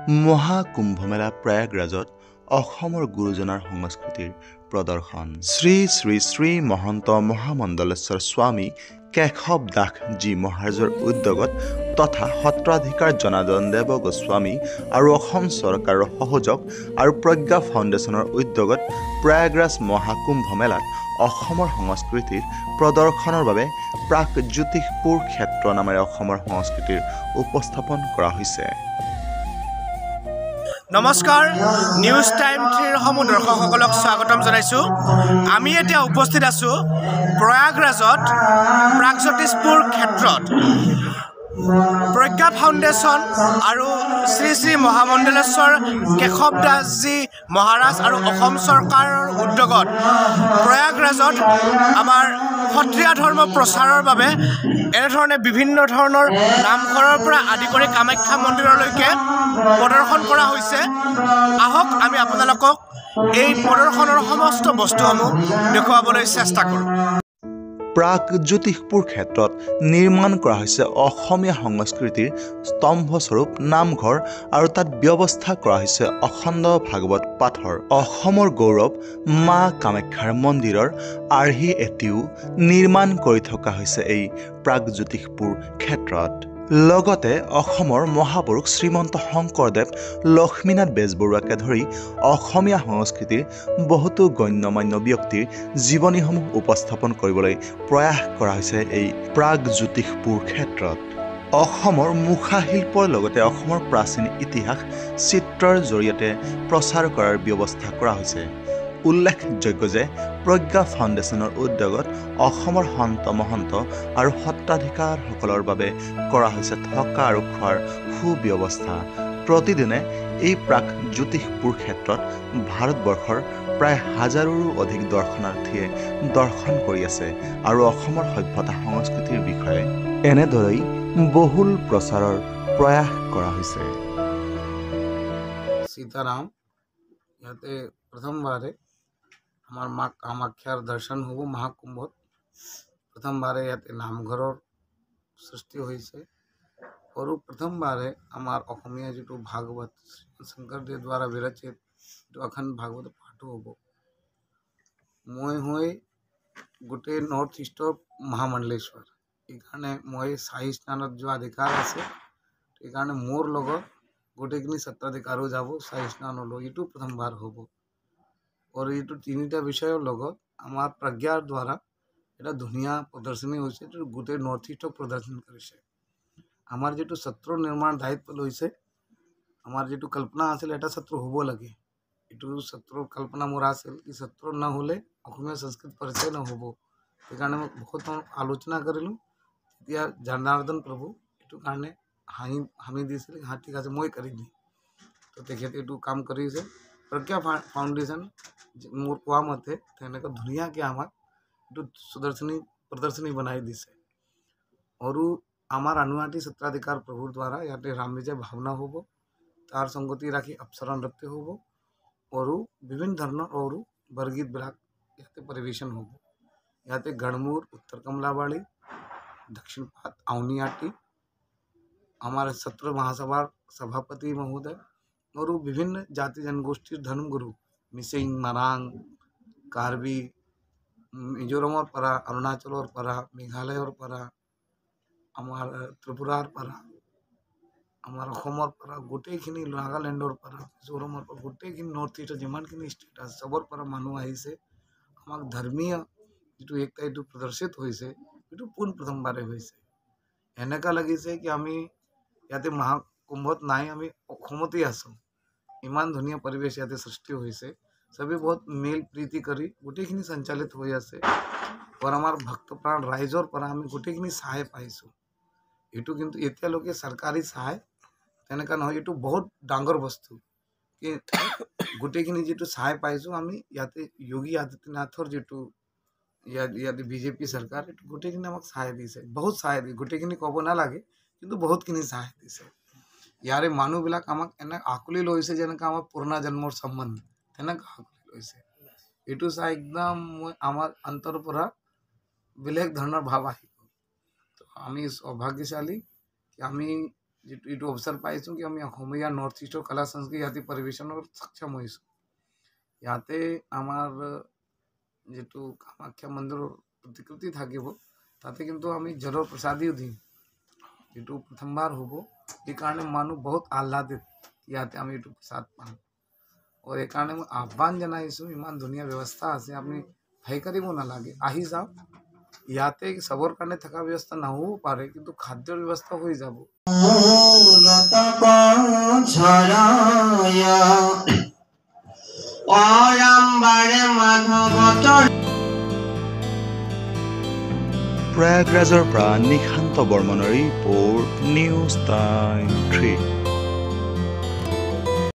মহাকুম্ভমেলা প্ৰয়াগৰাজত অসমৰ গুৰুজনাৰ সংস্কৃতিৰ প্ৰদৰ্শন। শ্ৰী শ্ৰী শ্ৰী মহন্ত মহামণ্ডলেশ্বৰ স্বামী কেশৱ দাস জী মহাৰাজৰ উদ্যোগত তথা সত্ৰাধিকাৰ জনাৰ্দন দেৱ গোস্বামী আৰু অসম চৰকাৰৰ সহযোগ আৰু প্ৰজ্ঞা ফাউণ্ডেশ্যনৰ উদ্যোগত প্ৰয়াগৰাজ মহাকুম্ভ মেলাত অসমৰ সংস্কৃতিৰ প্ৰদৰ্শনৰ বাবে প্ৰাগজ্যোতিষপুৰ ক্ষেত্ৰ নামেৰে অসমৰ সংস্কৃতিৰ উপস্থাপন কৰা হৈছে। নমস্কাৰ, নিউজ টাইম 3 সমূহ দৰ্শকসকলক স্বাগতম জনাইছোঁ। আমি এতিয়া উপস্থিত আছোঁ প্ৰয়াগৰাজত প্ৰাগজ্যোতিষপুৰ ক্ষেত্ৰত। প্ৰজ্ঞা ফাউণ্ডেশ্যন আৰু শ্ৰী শ্ৰী মহামণ্ডলেশ্বৰ কেশৱ দাসজী মহাৰাজ আৰু অসম চৰকাৰৰ উদ্যোগত প্ৰয়াগৰাজত আমাৰ সত্ৰীয়া ধৰ্ম প্ৰচাৰৰ বাবে এনেধৰণে বিভিন্ন ধৰণৰ নামঘৰৰ পৰা আদি কৰি কামাখ্যা মন্দিৰলৈকে প্ৰদৰ্শন কৰা হৈছে। আহক আমি আপোনালোকক এই প্ৰদৰ্শনৰ সমস্ত বস্তুসমূহ দেখুৱাবলৈ চেষ্টা কৰোঁ। প্ৰাগজ্যোতিষপুৰ ক্ষেত্ৰত নিৰ্মাণ কৰা হৈছে অসমীয়া সংস্কৃতিৰ স্তম্ভস্বৰূপ নামঘৰ আৰু তাত ব্যৱস্থা কৰা হৈছে অখণ্ড ভাগৱত পাঠৰ। অসমৰ গৌৰৱ মা কামাখ্যাৰ মন্দিৰৰ আৰ্হি এটিও নিৰ্মাণ কৰি থকা হৈছে এই প্ৰাগজ্যোতিষপুৰ ক্ষেত্ৰত। লগতে অসমৰ মহাপুৰুষ শ্ৰীমন্ত শংকৰদেৱ লক্ষ্মীনাথ বেজবৰুৱাকে ধৰি অসমীয়া সংস্কৃতিৰ বহুতো গণ্যমান্য ব্যক্তিৰ জীৱনীসমূহ উপস্থাপন কৰিবলৈ প্ৰয়াস কৰা হৈছে এই প্ৰাগজ্যোতিষপুৰ ক্ষেত্ৰত। অসমৰ মুখা শিল্পৰ লগতে অসমৰ প্ৰাচীন ইতিহাস চিত্ৰৰ জৰিয়তে প্ৰচাৰ কৰাৰ ব্যৱস্থা কৰা হৈছে। উল্লেখযোগ্য যে প্ৰজ্ঞা ফাউণ্ডেশ্যনৰ উদ্যোগত অসমৰ সন্ত মহন্ত আৰু সত্ৰাধিকাৰসকলৰ বাবে কৰা হৈছে থকা আৰু খোৱাৰ সুব্যৱস্থা। প্ৰতিদিনে এই প্ৰাগজ্যোতিষপুৰ ক্ষেত্ৰত ভাৰতবৰ্ষৰ প্ৰায় 1000ৰো অধিক দৰ্শনাৰ্থীয়ে দৰ্শন কৰি আছে আৰু অসমৰ সভ্যতা সংস্কৃতিৰ বিষয়ে এনেদৰেই বহুল প্ৰচাৰৰ প্ৰয়াস কৰা হৈছে। সীতাৰাম ইয়াতে প্ৰথমবাৰে আমাৰ মা কামাখ্যাৰ দৰ্শন হ'ব। মহাকুম্ভত প্ৰথমবাৰে ইয়াতে নামঘৰৰ সৃষ্টি হৈছে আৰু প্ৰথমবাৰে আমাৰ অসমীয়া যিটো ভাগৱত শংকৰদেৱ দ্বাৰা বিৰচিত এইটো অখণ্ড ভাগৱত পাঠো হ'ব। মই হৈ গোটেই নৰ্থ ইষ্টৰ মহামণ্ডলেশ্বৰ, এইকাৰণে মই চাহি স্নানত যোৱা অধিকাৰ আছে। এইকাৰণে মোৰ লগত গোটেইখিনি সত্ৰাধিকাৰো যাব চাহি স্নানলৈ। এইটো প্ৰথমবাৰ হ'ব আৰু এইটো 3টা বিষয়ৰ লগত আমাৰ প্ৰজ্ঞাৰ দ্বাৰা এটা ধুনীয়া প্ৰদৰ্শনী হৈছে। এইটো গোটেই নৰ্থ ইষ্টক প্ৰদৰ্শন কৰিছে। আমাৰ যিটো সত্ৰ নিৰ্মাণ দায়িত্ব লৈছে, আমাৰ যিটো কল্পনা আছিল এটা সত্ৰ হ'ব লাগে। এইটো সত্ৰৰ কল্পনা মোৰ আছিল কি সত্ৰ নহ'লে অসমীয়া সংস্কৃতি পৰিচয় নহ'ব। সেইকাৰণে মই বহুত আলোচনা কৰিলোঁ। তেতিয়া জনাৰ্দন প্ৰভু এইটো কাৰণে হামি দিছিল, হা ঠিক আছে মই কৰি দিম। তো তেখেতে এইটো কাম কৰিছে। প্ৰজ্ঞা ফাউণ্ডেশ্যন মোৰ কোৱা মতে তেনেকৈ ধুনীয়াকৈ আমাক এইটো প্ৰদৰ্শনী বনাই দিছে। আৰু আমাৰ আনুৱাটি সত্ৰাধিকাৰ প্ৰভুৰ দ্বাৰা ইয়াতে ৰাম বিজয় ভাওনা হ'ব, তাৰ সংগতি ৰাখি অপসৰা নৃত্য হ'ব আৰু বিভিন্ন ধৰণৰ আৰু বৰগীতবিলাক ইয়াতে পৰিৱেশন হ'ব। ইয়াতে গড়মূৰ, উত্তৰ কমলাবাড়ী, দক্ষিণ পাট, আউনীআটি, আমাৰ সত্ৰ মহাসভাৰ সভাপতি মহোদয় আৰু বিভিন্ন জাতি জনগোষ্ঠীৰ ধৰ্মগুৰু মিচিং, মাৰাং, কাৰ্বি, মিজোৰামৰ পৰা, অৰুণাচলৰ পৰা, মেঘালয়ৰ পৰা, আমাৰ ত্ৰিপুৰাৰ পৰা, আমাৰ অসমৰ পৰা, গোটেইখিনি নাগালেণ্ডৰ পৰা, মিজোৰামৰ পৰা, গোটেইখিনি নৰ্থ ইষ্টৰ যিমানখিনি ষ্টেট আছে চবৰ পৰা মানুহ আহিছে। আমাক ধৰ্মীয় যিটো একটা এইটো প্ৰদৰ্শিত হৈছে, এইটো প্ৰথমবাৰে হৈছে। এনেকুৱা লাগিছে কি আমি ইয়াতে মহাকুম্ভত নাই, আমি অসমতেই আছোঁ। ইমান ধুনীয়া পৰিৱেশ ইয়াতে সৃষ্টি হৈছে। চবেই বহুত মিল প্ৰীতি কৰি গোটেইখিনি সঞ্চালিত হৈ আছে আৰু আমাৰ ভক্তপ্ৰাণ ৰাইজৰ পৰা আমি গোটেইখিনি সহায় পাইছোঁ। এইটো কিন্তু এতিয়ালৈকে চৰকাৰী সহায় তেনেকুৱা নহয়, এইটো বহুত ডাঙৰ বস্তু কি গোটেইখিনি যিটো সহায় পাইছোঁ আমি ইয়াতে যোগী আদিত্যনাথৰ যিটো ইয়াতে বিজেপি চৰকাৰ এইটো গোটেইখিনি আমাক সহায় দিছে, বহুত সহায় দিয়ে। গোটেইখিনি ক'ব নালাগে কিন্তু বহুতখিনি সহায় দিছে। ইয়াৰে মানুহবিলাক আমাক এনে আঁকোৱালি লৈছে যেনেকৈ আমাৰ পুৰণা জন্মৰ সম্বন্ধ তেনেকৈ আঁকোৱালি লৈছে। এইটো চাই একদম মই আমাৰ অন্তৰৰ পৰা বেলেগ ধৰণৰ ভাৱ আহিব। তো আমি সৌভাগ্যশালী কি আমি যিটো এইটো অৱসৰ পাইছোঁ কি আমি অসমীয়া নৰ্থ ইষ্টৰ কলা সংস্কৃতি ইয়াতে পৰিৱেশনৰ সক্ষম হৈছোঁ ইয়াতে আমাৰ যিটো কামাখ্যা মন্দিৰৰ প্ৰতিকৃতি থাকিব তাতে কিন্তু আমি জলৰ প্ৰসাদীও দিম যিটো প্ৰথমবাৰ হ'ব সেইকাৰণে মানুহ বহুত আহ্লাদিত ইয়াতে আমি এইটো প্ৰসাদ পাম আৰু এইকাৰণে মই আহ্বান জনাইছোঁ ইমান ধুনীয়া ব্যৱস্থা আছে আপুনি ভয় কৰিব নালাগে আহি যাওক ইয়াতে চবৰ কাৰণে থকা ব্যৱস্থা নহ'ব পাৰে কিন্তু খাদ্যৰ ব্যৱস্থা হৈ যাব প্ৰয়াগৰাজৰ পৰা নিশান্ত বৰ্মনৰ ৰিপৰ্ট নিউজ টাইম 3